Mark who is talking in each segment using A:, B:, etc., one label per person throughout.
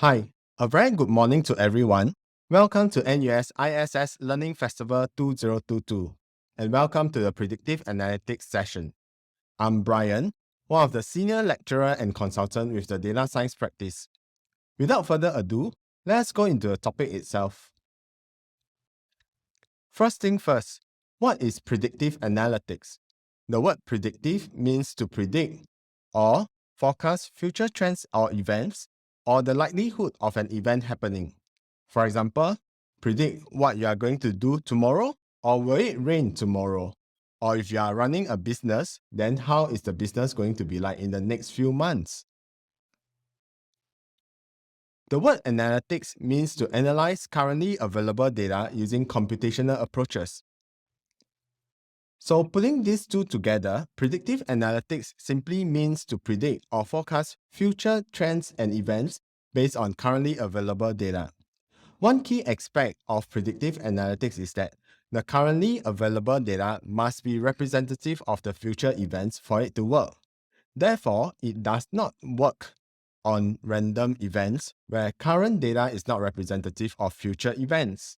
A: Hi, a very good morning to everyone. Welcome to NUS ISS Learning Festival 2022, and welcome to the Predictive Analytics session. I'm Brian, one of the senior lecturer and consultant with the data science practice. Without further ado, let's go into the topic itself. First thing first, what is predictive analytics? The word predictive means to predict or forecast future trends or events or the likelihood of an event happening. For example, predict what you are going to do tomorrow, or will it rain tomorrow? Or if you are running a business, then how is the business going to be like in the next few months? The word analytics means to analyze currently available data using computational approaches. So putting these two together, predictive analytics simply means to predict or forecast future trends and events based on currently available data. One key aspect of predictive analytics is that the currently available data must be representative of the future events for it to work. Therefore, it does not work on random events where current data is not representative of future events.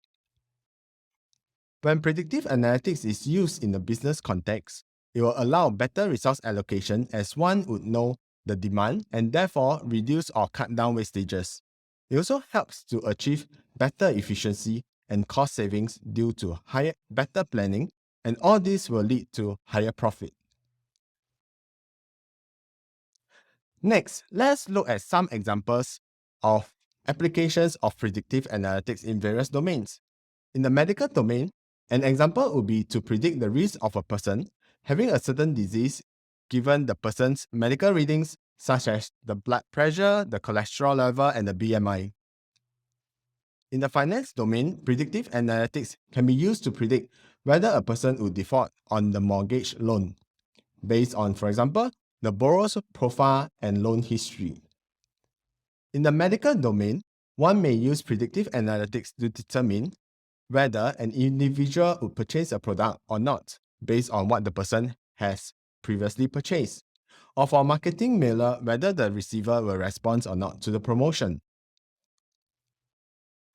A: When predictive analytics is used in a business context, it will allow better resource allocation as one would know the demand and therefore reduce or cut down wastages. It also helps to achieve better efficiency and cost savings due to better planning, and all this will lead to higher profit. Next, let's look at some examples of applications of predictive analytics in various domains. In the medical domain, an example would be to predict the risk of a person having a certain disease given the person's medical readings such as the blood pressure, the cholesterol level, and the BMI. In the finance domain, predictive analytics can be used to predict whether a person will default on the mortgage loan based on, for example, the borrower's profile and loan history. In the medical domain, one may use predictive analytics to determine whether an individual would purchase a product or not based on what the person has previously purchased, or for marketing mailer whether the receiver will respond or not to the promotion.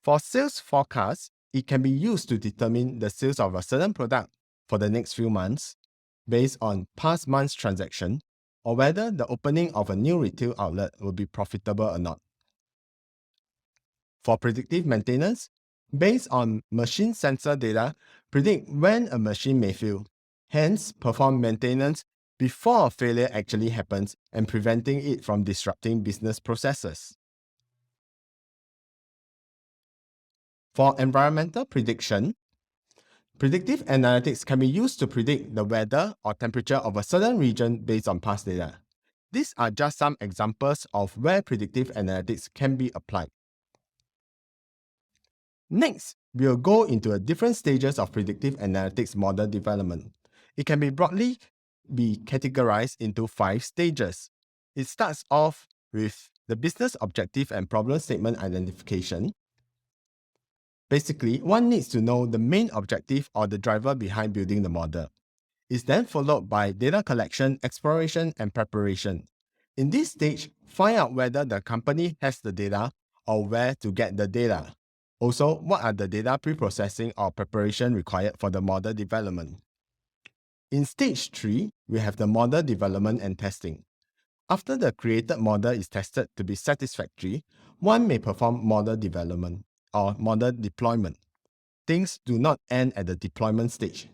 A: For sales forecasts, it can be used to determine the sales of a certain product for the next few months based on past months' transaction, or whether the opening of a new retail outlet will be profitable or not. For predictive maintenance, based on machine sensor data, predict when a machine may fail, hence perform maintenance before a failure actually happens and preventing it from disrupting business processes. For environmental prediction, predictive analytics can be used to predict the weather or temperature of a certain region based on past data. These are just some examples of where predictive analytics can be applied. Next, we'll go into the different stages of predictive analytics model development. It can be broadly categorized into 5 stages. It starts off with the business objective and problem statement identification. Basically, one needs to know the main objective or the driver behind building the model. It's then followed by data collection, exploration, and preparation. In this stage, find out whether the company has the data or where to get the data. Also, what are the data pre-processing or preparation required for the model development? In stage 3, we have the model development and testing. After the created model is tested to be satisfactory, one may perform model development or model deployment. Things do not end at the deployment stage.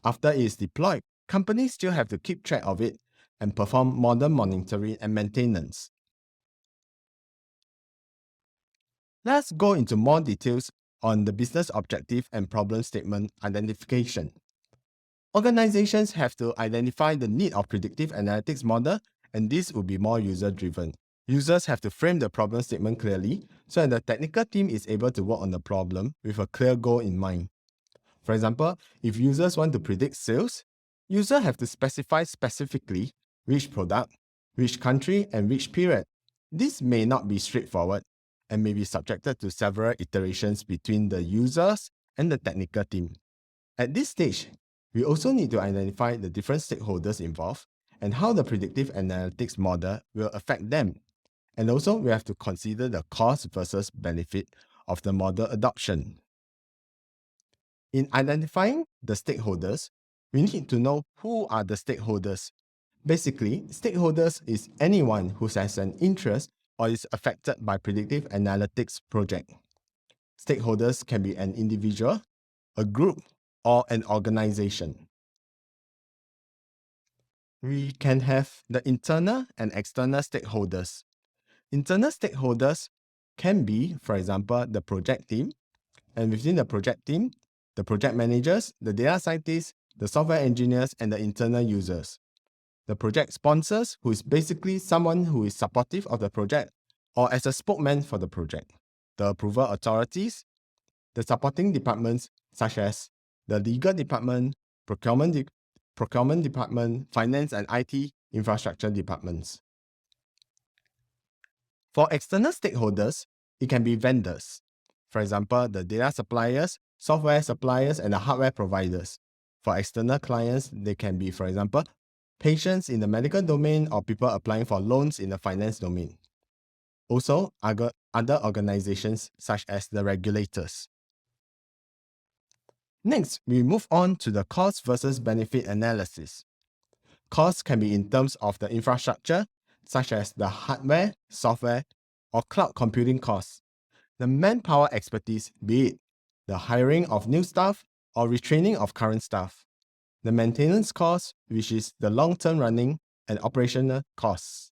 A: After it is deployed, companies still have to keep track of it and perform model monitoring and maintenance. Let's go into more details on the business objective and problem statement identification. Organizations have to identify the need of predictive analytics model, and this will be more user-driven. Users have to frame the problem statement clearly so that the technical team is able to work on the problem with a clear goal in mind. For example, if users want to predict sales, users have to specify specifically which product, which country, and which period. This may not be straightforward and may be subjected to several iterations between the users and the technical team. At this stage, we also need to identify the different stakeholders involved and how the predictive analytics model will affect them. And also, we have to consider the cost versus benefit of the model adoption. In identifying the stakeholders, we need to know who are the stakeholders. Basically, stakeholders is anyone who has an interest or is affected by predictive analytics project. Stakeholders can be an individual, a group, or an organization. We can have the internal and external stakeholders. Internal stakeholders can be, for example, the project team, and within the project team, the project managers, the data scientists, the software engineers, and the internal users. The project sponsors, who is basically someone who is supportive of the project or as a spokesman for the project. The approval authorities, the supporting departments such as the legal department, procurement department, finance and IT infrastructure departments. For external stakeholders, it can be vendors. For example, the data suppliers, software suppliers, and the hardware providers. For external clients, they can be, for example, patients in the medical domain or people applying for loans in the finance domain. Also, other organizations such as the regulators. Next, we move on to the cost versus benefit analysis. Costs can be in terms of the infrastructure, such as the hardware, software, or cloud computing costs. The manpower expertise, be it the hiring of new staff or retraining of current staff. The maintenance costs, which is the long-term running and operational costs.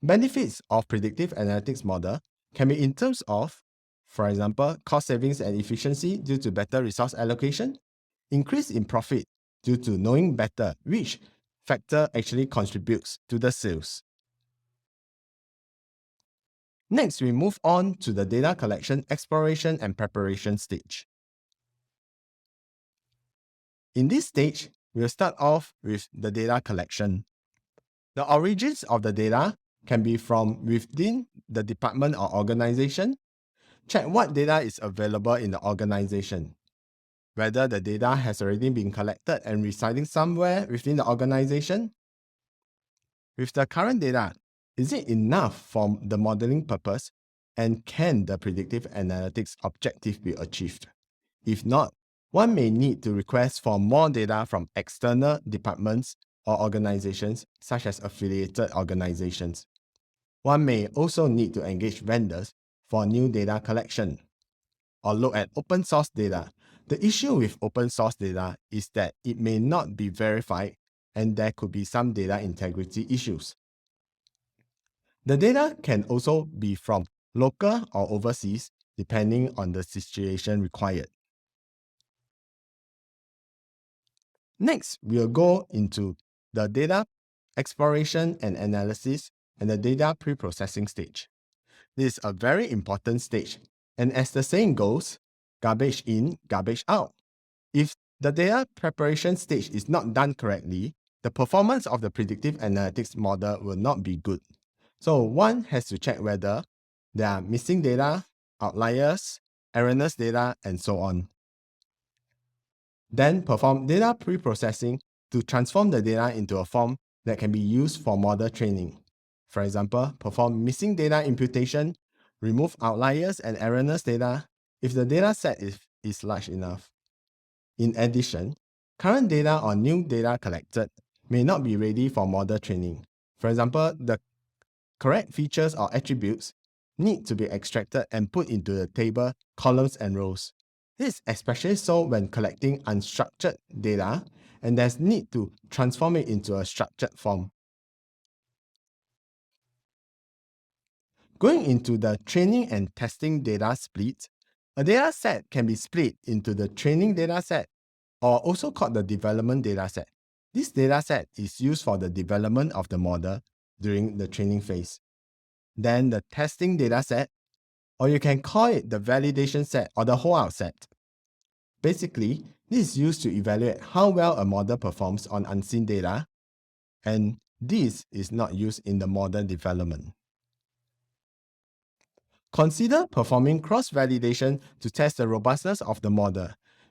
A: Benefits of predictive analytics model can be in terms of, for example, cost savings and efficiency due to better resource allocation, increase in profit due to knowing better which factor actually contributes to the sales. Next, we move on to the data collection, exploration, and preparation stage. In this stage, we'll start off with the data collection. The origins of the data can be from within the department or organization. Check what data is available in the organization, whether the data has already been collected and residing somewhere within the organization. With the current data, is it enough for the modeling purpose, and can the predictive analytics objective be achieved? If not, one may need to request for more data from external departments or organizations such as affiliated organizations. One may also need to engage vendors for new data collection or look at open source data. The issue with open source data is that it may not be verified and there could be some data integrity issues. The data can also be from local or overseas, depending on the situation required. Next, we'll go into the data exploration and analysis and the data pre-processing stage. This is a very important stage, and as the saying goes, garbage in, garbage out. If the data preparation stage is not done correctly, the performance of the predictive analytics model will not be good. So one has to check whether there are missing data, outliers, erroneous data, and so on. Then perform data pre-processing to transform the data into a form that can be used for model training. For example, perform missing data imputation, remove outliers and erroneous data if the data set is large enough. In addition, current data or new data collected may not be ready for model training. For example, the correct features or attributes need to be extracted and put into the table, columns, and rows. This is especially so when collecting unstructured data, and there's need to transform it into a structured form. Going into the training and testing data split, a data set can be split into the training data set, or also called the development data set. This data set is used for the development of the model during the training phase. Then the testing data set, or you can call it the validation set or the holdout set. Basically, this is used to evaluate how well a model performs on unseen data, and this is not used in the model development. Consider performing cross-validation to test the robustness of the model,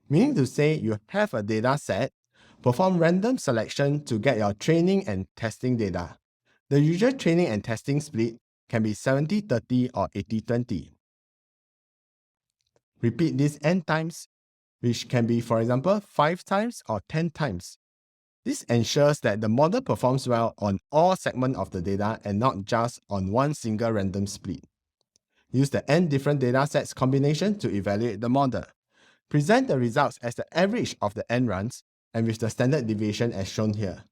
A: meaning to say you have a data set, perform random selection to get your training and testing data. The usual training and testing split can be 70-30 or 80-20. Repeat this n times, which can be, for example, 5 times or 10 times. This ensures that the model performs well on all segments of the data and not just on one single random split. Use the n different datasets combination to evaluate the model. Present the results as the average of the n runs and with the standard deviation as shown here.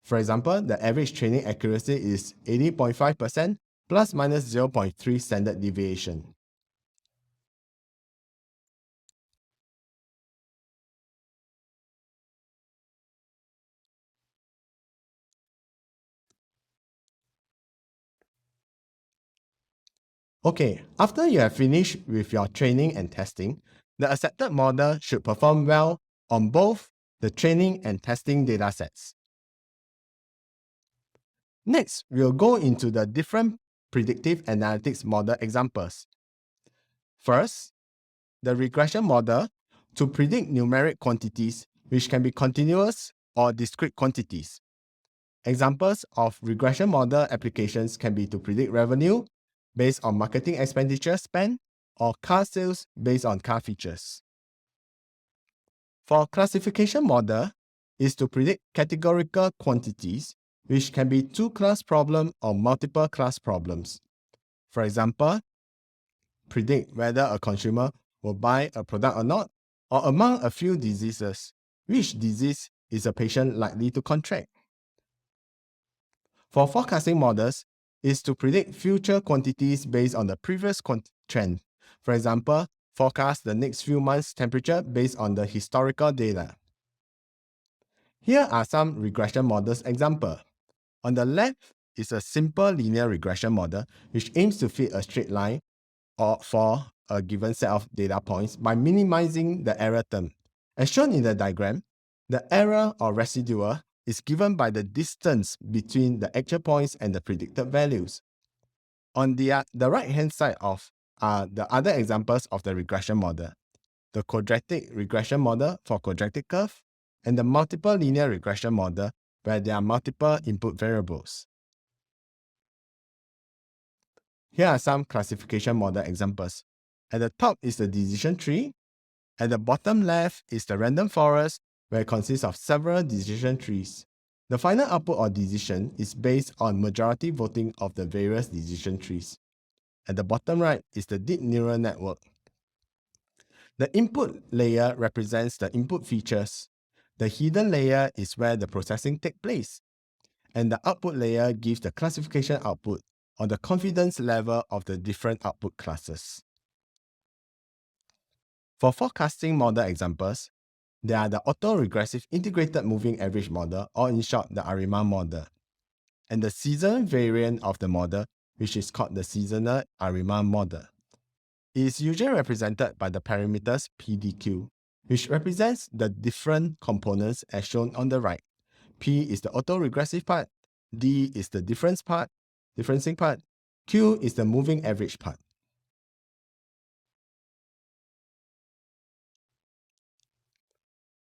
A: For example, the average training accuracy is 80.5% plus minus 0.3 standard deviation. Okay, after you have finished with your training and testing, the accepted model should perform well on both the training and testing datasets. Next, we'll go into the different predictive analytics model examples. First, the regression model to predict numeric quantities, which can be continuous or discrete quantities. Examples of regression model applications can be to predict revenue based on marketing expenditure spend or car sales based on car features. For classification model is to predict categorical quantities, which can be two-class problem or multiple class problems. For example, predict whether a consumer will buy a product or not, or among a few diseases, which disease is a patient likely to contract. For forecasting models, is to predict future quantities based on the previous trend. For example, forecast the next few months' temperature based on the historical data. Here are some regression models example. On the left is a simple linear regression model which aims to fit a straight line or for a given set of data points by minimizing the error term. As shown in the diagram, the error or residual is given by the distance between the actual points and the predicted values. On the right-hand side of the other examples of the regression model, the quadratic regression model for quadratic curve, and the multiple linear regression model where there are multiple input variables. Here are some classification model examples. At the top is the decision tree. At the bottom left is the random forest, where it consists of several decision trees. The final output or decision is based on majority voting of the various decision trees. At the bottom right is the deep neural network. The input layer represents the input features. The hidden layer is where the processing takes place. And the output layer gives the classification output on the confidence level of the different output classes. For forecasting model examples, there are the autoregressive integrated moving average model, or in short, the ARIMA model, and the seasonal variant of the model, which is called the seasonal ARIMA model. It is usually represented by the parameters PDQ, which represents the different components as shown on the right. P is the autoregressive part, D is the differencing part, Q is the moving average part.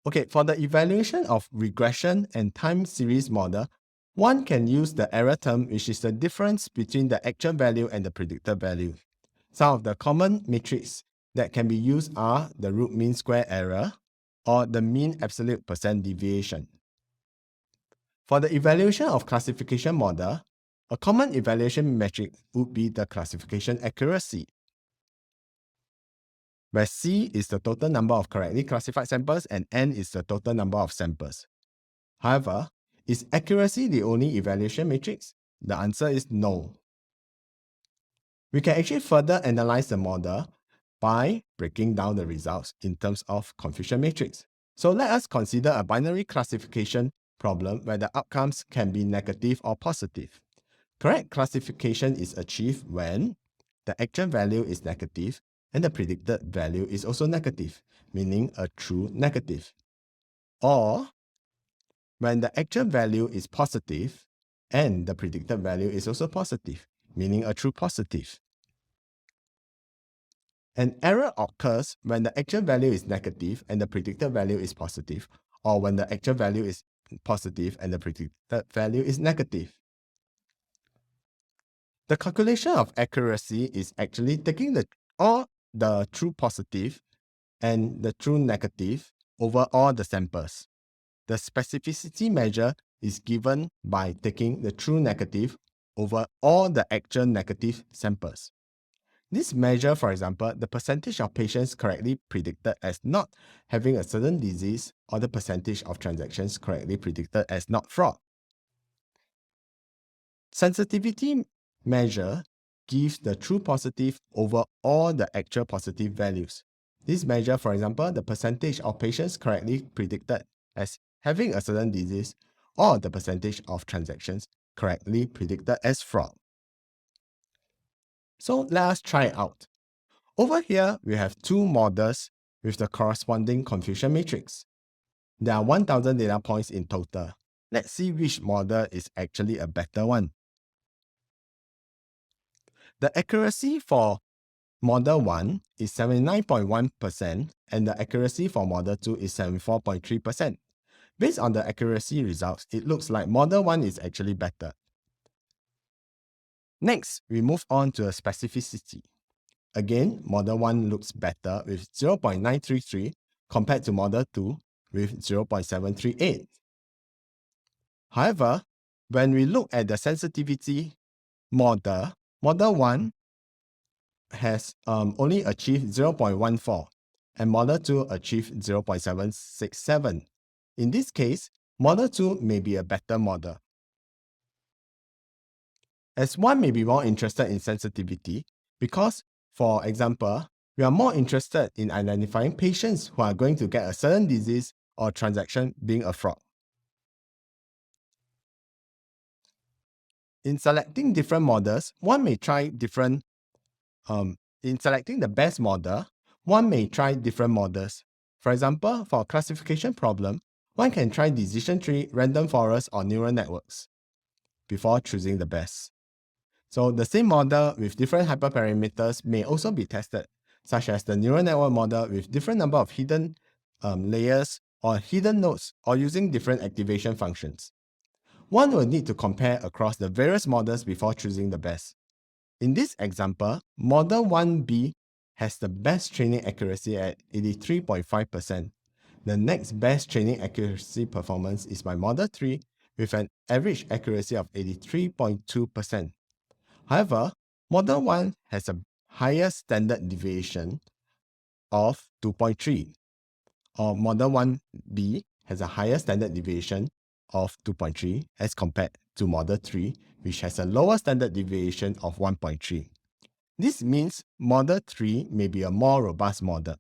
A: Okay, for the evaluation of regression and time series model, one can use the error term, which is the difference between the actual value and the predicted value. Some of the common metrics that can be used are the root mean square error or the mean absolute percent deviation. For the evaluation of classification model, a common evaluation metric would be the classification accuracy, where C is the total number of correctly classified samples and N is the total number of samples. However, is accuracy the only evaluation matrix? The answer is no. We can actually further analyze the model by breaking down the results in terms of confusion matrix. So let us consider a binary classification problem where the outcomes can be negative or positive. Correct classification is achieved when the actual value is negative and the predicted value is also negative, meaning a true negative. Or when the actual value is positive and the predicted value is also positive, meaning a true positive. An error occurs when the actual value is negative and the predicted value is positive, or when the actual value is positive and the predicted value is negative. The calculation of accuracy is actually taking all the true positive and the true negative over all the samples. The specificity measure is given by taking the true negative over all the actual negative samples. This measure, for example, the percentage of patients correctly predicted as not having a certain disease or the percentage of transactions correctly predicted as not fraud. Sensitivity measure gives the true positive over all the actual positive values. This measure, for example, the percentage of patients correctly predicted as having a certain disease or the percentage of transactions correctly predicted as fraud. So let us try it out. Over here, we have two models with the corresponding confusion matrix. There are 1000 data points in total. Let's see which model is actually a better one. The accuracy for Model 1 is 79.1% and the accuracy for Model 2 is 74.3%. Based on the accuracy results, it looks like Model 1 is actually better. Next, we move on to a specificity. Again, Model 1 looks better with 0.933 compared to Model 2 with 0.738. However, when we look at the sensitivity model, Model 1 has only achieved 0.14 and Model 2 achieved 0.767. In this case, Model 2 may be a better model. As one may be more interested in sensitivity because, for example, we are more interested in identifying patients who are going to get a certain disease or transaction being a fraud. In selecting different models, one may try different in selecting the best model, one may try different models. For example, for a classification problem, one can try decision tree, random forest, or neural networks before choosing the best. So the same model with different hyperparameters may also be tested, such as the neural network model with different number of hidden layers or hidden nodes or using different activation functions. One will need to compare across the various models before choosing the best. In this example, Model 1B has the best training accuracy at 83.5%. The next best training accuracy performance is by Model 3 with an average accuracy of 83.2%. However, Model 1 has a higher standard deviation of 2.3, or Model 1B has a higher standard deviation of 2.3 as compared to Model 3, which has a lower standard deviation of 1.3. This means Model 3 may be a more robust model.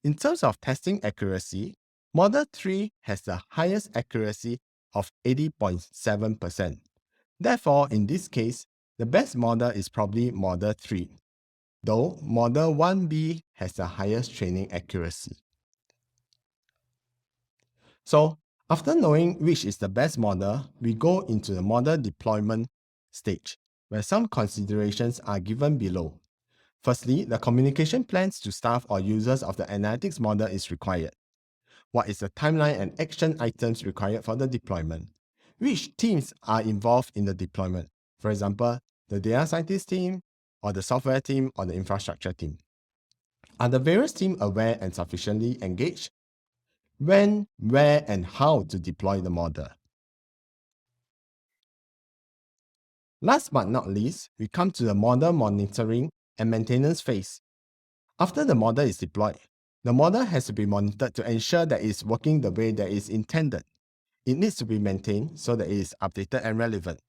A: In terms of testing accuracy, Model 3 has the highest accuracy of 80.7%. Therefore, in this case, the best model is probably Model 3, though Model 1B has the highest training accuracy. So, after knowing which is the best model, we go into the model deployment stage, where some considerations are given below. Firstly, the communication plans to staff or users of the analytics model is required. What is the timeline and action items required for the deployment? Which teams are involved in the deployment? For example, the data scientist team, or the software team, or the infrastructure team. Are the various teams aware and sufficiently engaged? When, where, and how to deploy the model. Last but not least, we come to the model monitoring and maintenance phase. After the model is deployed, the model has to be monitored to ensure that it is working the way that is intended. It needs to be maintained so that it is updated and relevant.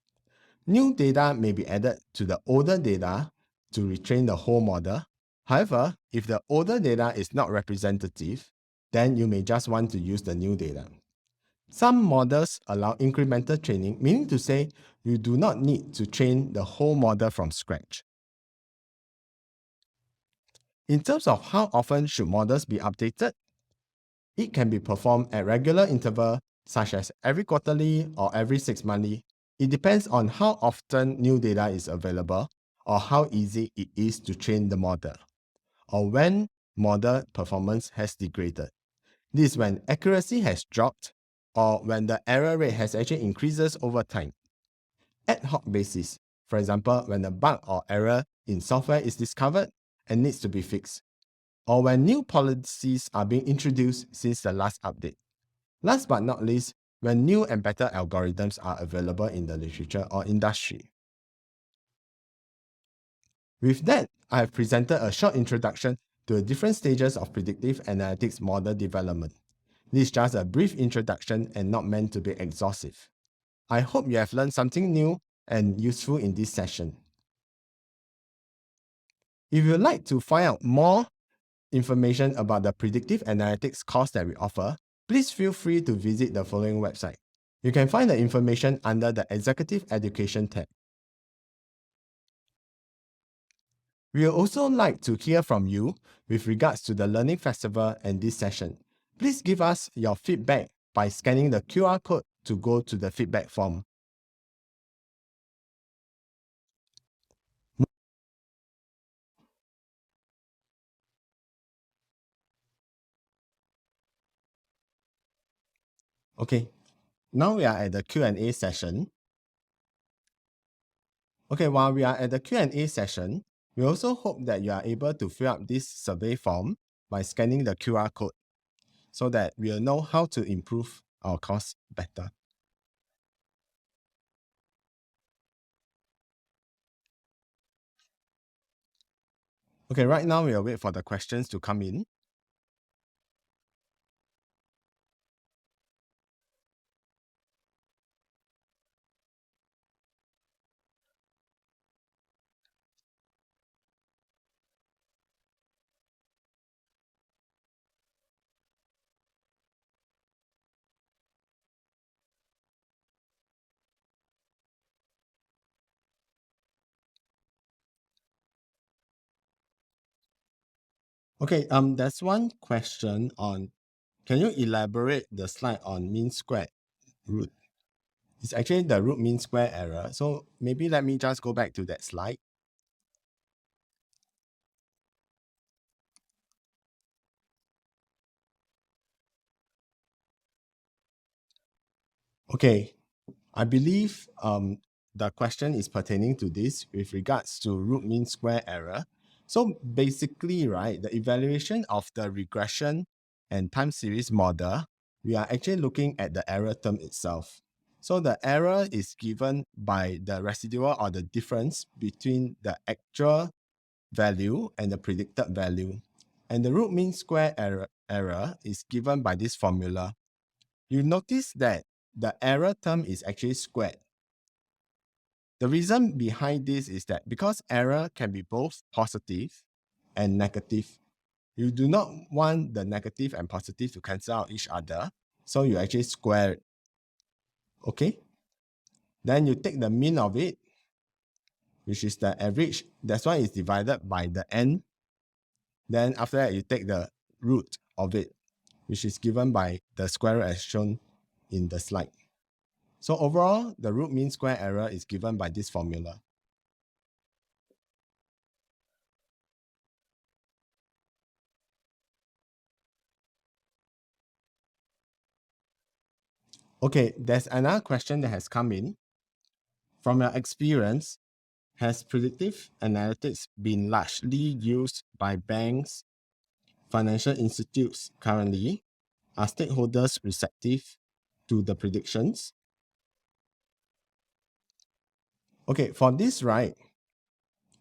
A: New data may be added to the older data to retrain the whole model. However, if the older data is not representative, then you may just want to use the new data. Some models allow incremental training, meaning to say you do not need to train the whole model from scratch. In terms of how often should models be updated, it can be performed at regular intervals, such as every quarterly or every 6 monthly. It depends on how often new data is available or how easy it is to train the model, or when model performance has degraded. This is when accuracy has dropped or when the error rate has actually increases over time. Ad hoc basis. For example, when a bug or error in software is discovered and needs to be fixed, or when new policies are being introduced since the last update. Last but not least, when new and better algorithms are available in the literature or industry. With that, I have presented a short introduction to the different stages of predictive analytics model development. This is just a brief introduction and not meant to be exhaustive. I hope you have learned something new and useful in this session. If you would like to find out more information about the predictive analytics course that we offer, please feel free to visit the following website. You can find the information under the Executive Education tab. We would also like to hear from you with regards to the Learning Festival and this session. Please give us your feedback by scanning the QR code to go to the feedback form. Okay, now we are at the Q&A session. Okay, while we are at the Q&A session, we also hope that you are able to fill up this survey form by scanning the QR code so that we'll know how to improve our course better. Okay, right now we'll wait for the questions to come in. Okay, there's one question on, can you elaborate the slide on mean squared root? It's actually the root mean square error. So maybe let me just go back to that slide. Okay, I believe the question is pertaining to this with regards to root mean square error. So basically, right, the evaluation of the regression and time series model, we are actually looking at the error term itself. So the error is given by the residual or the difference between the actual value and the predicted value. And the root mean square error is given by this formula. You notice that the error term is actually squared. The reason behind this is that because error can be both positive and negative, you do not want the negative and positive to cancel out each other, so you actually square it. Okay? Then you take the mean of it, which is the average. That's why it's divided by the n. Then after that, you take the root of it, which is given by the square root as shown in the slide. So overall, the root mean square error is given by this formula. Okay, there's another question that has come in. From your experience, has predictive analytics been largely used by banks, financial institutes currently? Are stakeholders receptive to the predictions? Okay, for this, right,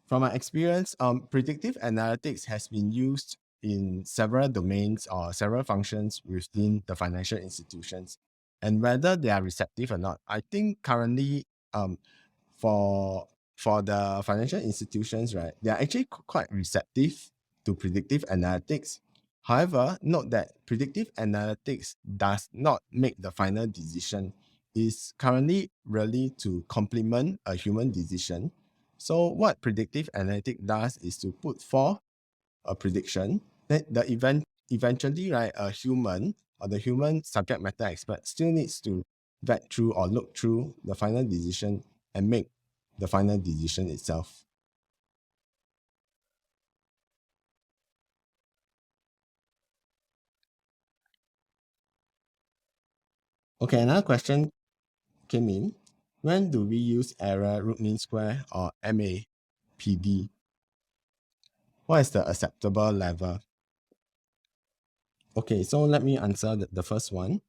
A: from my experience, predictive analytics has been used in several domains or several functions within the financial institutions. And whether they are receptive or not, I think currently for the financial institutions, right, they are actually quite receptive to predictive analytics. However, note that predictive analytics does not make the final decision. Is currently really to complement a human decision. So what predictive analytics does is to put forth a prediction that the eventually, right, a human or the human subject matter expert still needs to vet through or look through the final decision and make the final decision itself. Okay, another question came in. When do we use error, root mean square, or MAPD? What is the acceptable level? Okay, so let me answer the first one.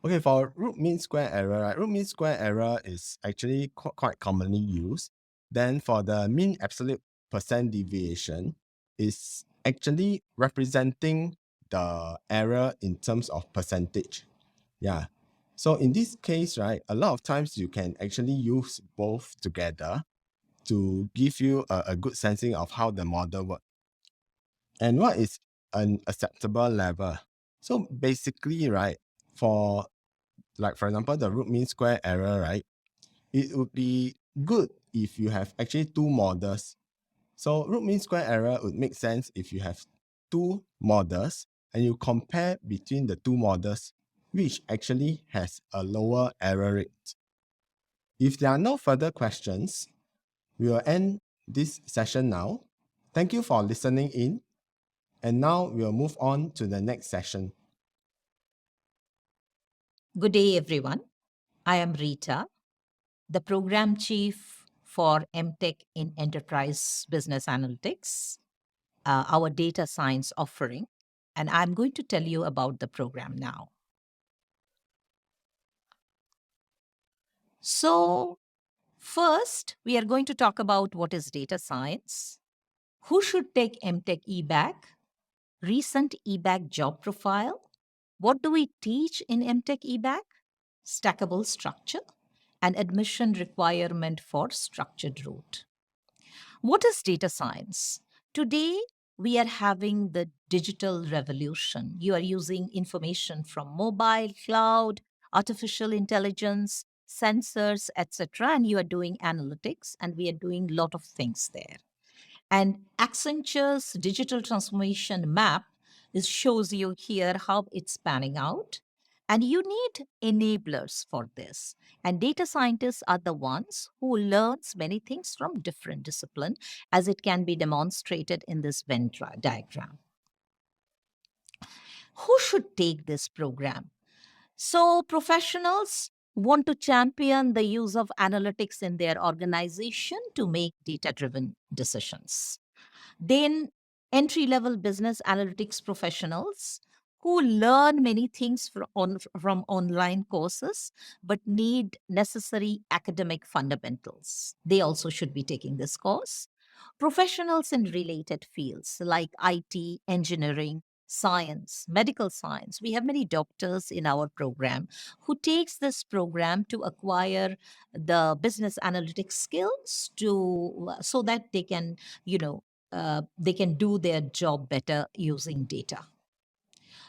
A: Okay, for root mean square error, right? Root mean square error is actually quite commonly used. Then for the mean absolute percent deviation, is actually representing the error in terms of percentage. Yeah. So in this case, right, a lot of times you can actually use both together to give you a good sensing of how the model works. And what is an acceptable level? So basically, right, for like for example, the root mean square error, right? It would be good if you have actually two models. So root mean square error would make sense if you have two models and you compare between the two models, which actually has a lower error rate. If there are no further questions, we will end this session now. Thank you for listening in. And now we'll move on to the next session.
B: Good day, everyone. I am Rita, the program chief for MTech in Enterprise Business Analytics, our data science offering, and I'm going to tell you about the program now. So, first, we are going to talk about what is data science, who should take MTech eBack, recent eBack job profile, what do we teach in MTech eBack, stackable structure, and admission requirement for structured route. What is data science? Today, we are having the digital revolution. You are using information from mobile, cloud, artificial intelligence, sensors, etc., and you are doing analytics, and we are doing a lot of things there. And Accenture's digital transformation map shows you here how it's panning out. And you need enablers for this. And data scientists are the ones who learns many things from different discipline, as it can be demonstrated in this Venn diagram. Who should take this program? So, professionals want to champion the use of analytics in their organization to make data driven decisions. Then, entry level business analytics professionals who learn many things from online courses but need necessary academic fundamentals. They also should be taking this course. Professionals in related fields like IT, engineering, science, medical science. We have many doctors in our program who takes this program to acquire the business analytics skills to so that they can, they can do their job better using data.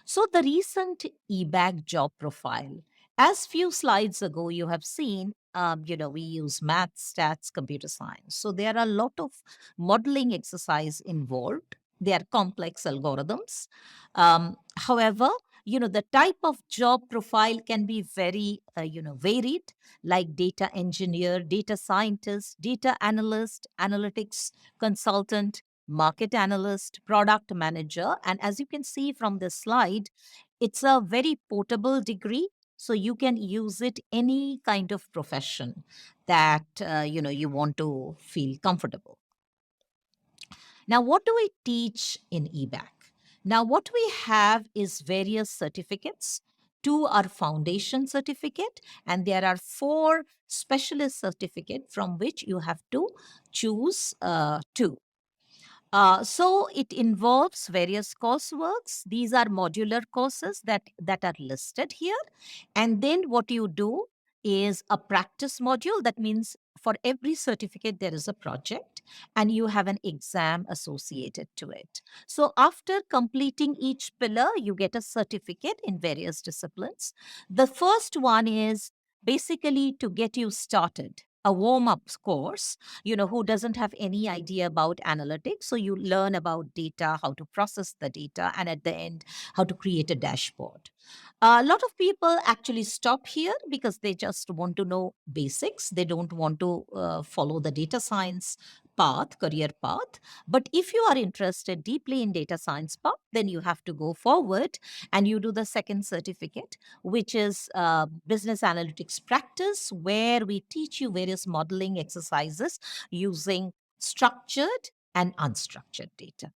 B: So the recent eBack job profile, as few slides ago you have seen, we use math, stats, computer science. So there are a lot of modeling exercise involved. They are complex algorithms. However, the type of job profile can be very, varied, like data engineer, data scientist, data analyst, analytics consultant, market analyst, product manager. And as you can see from this slide, it's a very portable degree. So you can use it any kind of profession that you want to feel comfortable. Now, what do we teach in eBack? Now, what we have is various certificates. Two are foundation certificate, and there are four specialist certificate from which you have to choose two. So it involves various courseworks. These are modular courses that are listed here. And then what you do is a practice module. That means for every certificate, there is a project and you have an exam associated to it. So after completing each pillar, you get a certificate in various disciplines. The first one is basically to get you started, a warm up course, who doesn't have any idea about analytics. So you learn about data, how to process the data, and at the end, how to create a dashboard. A lot of people actually stop here because they just want to know basics. They don't want to follow the data science path, career path. But if you are interested deeply in data science path, then you have to go forward and you do the second certificate, which is business analytics practice, where we teach you various modeling exercises using structured and unstructured data.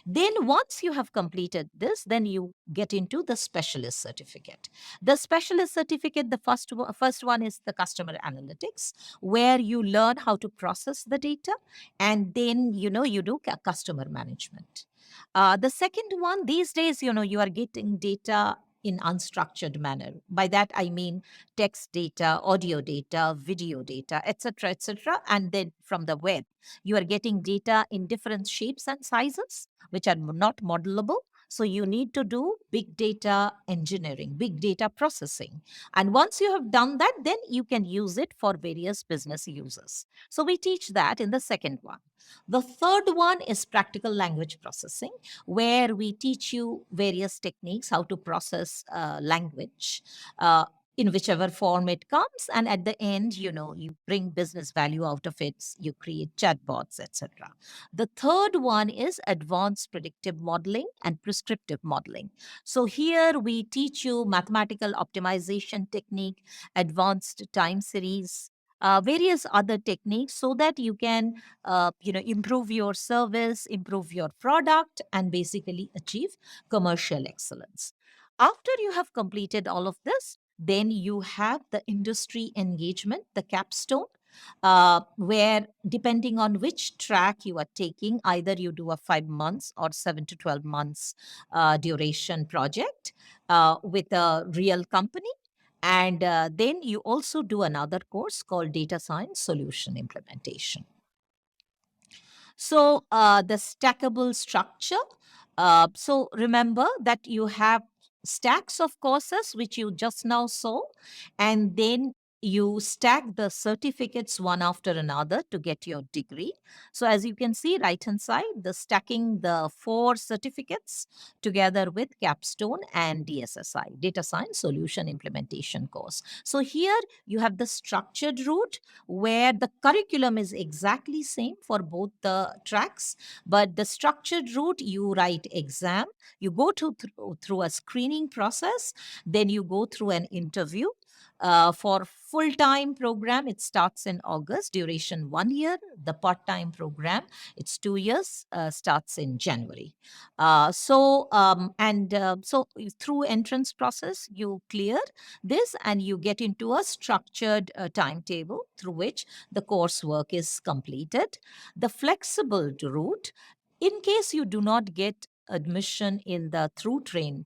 B: Then once you have completed this, then you get into the specialist certificate. The specialist certificate, the first one is the customer analytics, where you learn how to process the data, and then you do customer management. The second one, these days, you are getting data in unstructured manner. By that I mean text data, audio data, video data, etc., etc., and then from the web you are getting data in different shapes and sizes which are not modelable. So you need to do big data engineering, big data processing. And once you have done that, then you can use it for various business users. So we teach that in the second one. The third one is practical language processing, where we teach you various techniques how to process language. In whichever form it comes, and at the end you bring business value out of it, you create chatbots, etc. The third one is advanced predictive modeling and prescriptive modeling. So here we teach you mathematical optimization technique, advanced time series, various other techniques, so that you can improve your service, improve your product, and basically achieve commercial excellence. After you have completed all of this, then you have the industry engagement, the capstone, where depending on which track you are taking, either you do a 5 months or 7 to 12 months duration project with a real company. And then you also do another course called Data Science Solution Implementation. So the stackable structure. So remember that you have stacks of courses, which you just now saw, and then you stack the certificates one after another to get your degree. So as you can see, right hand side, the stacking the 4 certificates together with capstone and DSSI, Data Science Solution Implementation course. So here you have the structured route, where the curriculum is exactly same for both the tracks, but the structured route, you write exam, you go through a screening process, then you go through an interview. For full-time program, it starts in August, duration 1 year. The part-time program, it's 2 years, starts in January. So through entrance process, you clear this and you get into a structured timetable through which the coursework is completed. The flexible route, in case you do not get admission in the through train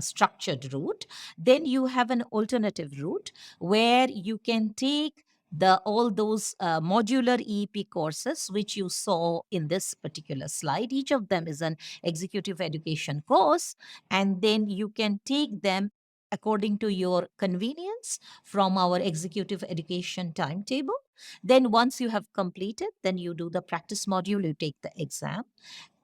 B: structured route, then you have an alternative route where you can take the all those modular EEP courses which you saw in this particular slide. Each of them is an executive education course, and then you can take them according to your convenience from our executive education timetable. Then once you have completed, then you do the practice module, you take the exam,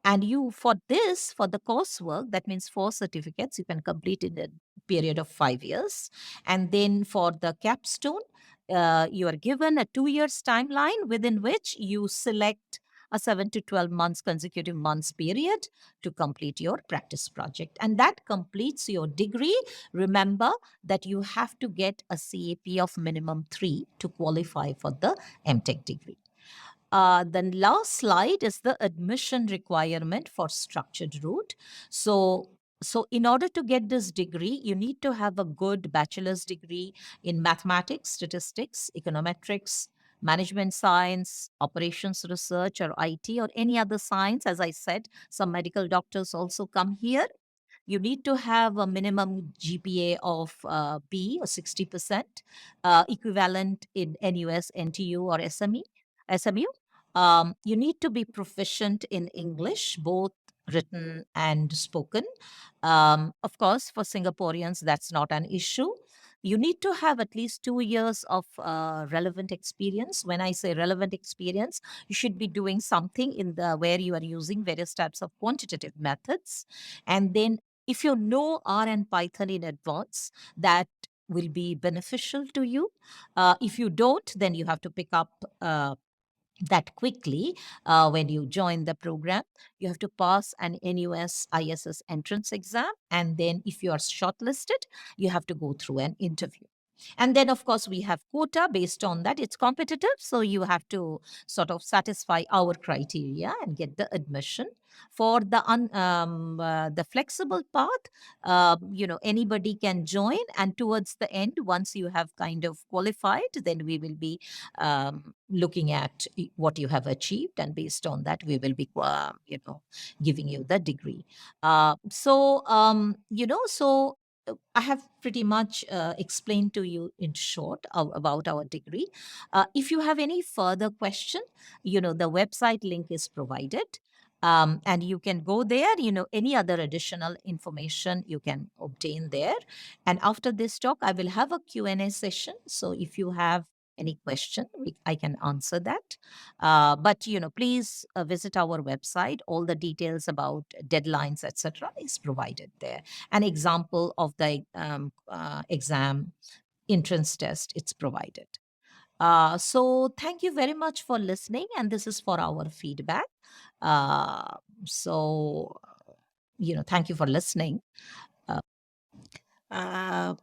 B: and you, for this, for the coursework, that means 4 certificates, you can complete in a period of 5 years. And then for the capstone, you are given a 2 years timeline within which you select a 7 to 12 months consecutive months period to complete your practice project. And that completes your degree. Remember that you have to get a CAP of minimum 3 to qualify for the MTech degree. The last slide is the admission requirement for structured route. So in order to get this degree, you need to have a good bachelor's degree in mathematics, statistics, econometrics, management science, operations research, or IT, or any other science. As I said, some medical doctors also come here. You need to have a minimum GPA of B or 60%, equivalent in NUS, NTU, or SMU. You need to be proficient in English, both written and spoken. Of course, for Singaporeans, that's not an issue. You need to have at least 2 years of relevant experience. When I say relevant experience, you should be doing something in the where you are using various types of quantitative methods. And then if you know R and Python in advance, that will be beneficial to you. If you don't, then you have to pick up that quickly. When you join the program, you have to pass an NUS ISS entrance exam, and then if you are shortlisted, you have to go through an interview. And then, of course, we have quota based on that. It's competitive, so you have to sort of satisfy our criteria and get the admission. For the flexible path, anybody can join, and towards the end, once you have kind of qualified, then we will be looking at what you have achieved, and based on that, we will be giving you the degree. I have pretty much explained to you in short about our degree. If you have any further question, the website link is provided. And you can go there. Any other additional information you can obtain there. And after this talk, I will have a Q&A session. So if you have any question, I can answer that. But please visit our website. All the details about deadlines, etc., is provided there. An example of the exam entrance test, it's provided. So thank you very much for listening, and this is for our feedback. Uh, so, thank you for listening. Uh, uh,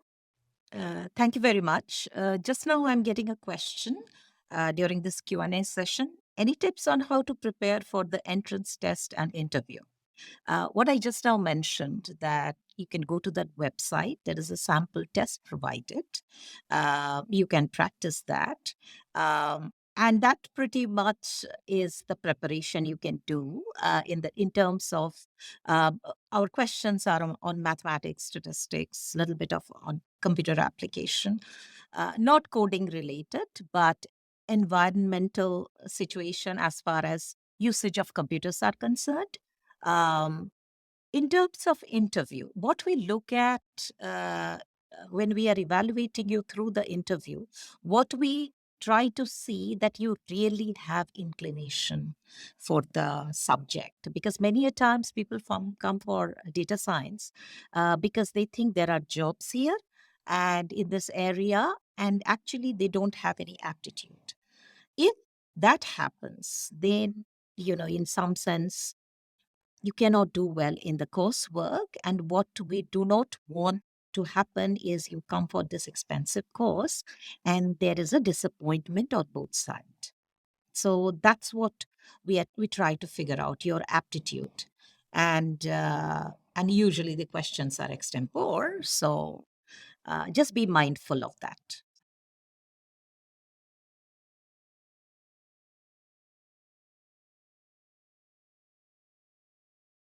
B: thank you very much. Just now, I'm getting a question during this Q&A session. Any tips on how to prepare for the entrance test and interview? What I just now mentioned, that you can go to that website. There is a sample test provided. You can practice that. And that pretty much is the preparation you can do in terms of our questions are on mathematics, statistics, a little bit of on computer application, not coding related, but environmental situation as far as usage of computers are concerned. um, in terms of interview, what we look at when we are evaluating you through the interview, what we try to see that you really have inclination for the subject, because many a times people come for data science because they think there are jobs here and in this area, and actually they don't have any aptitude. If that happens, then in some sense you cannot do well in the coursework. And what we do not want to happen is you come for this expensive course and there is a disappointment on both sides. So that's what we try to figure out your aptitude. And usually the questions are extempore. So just be mindful of that.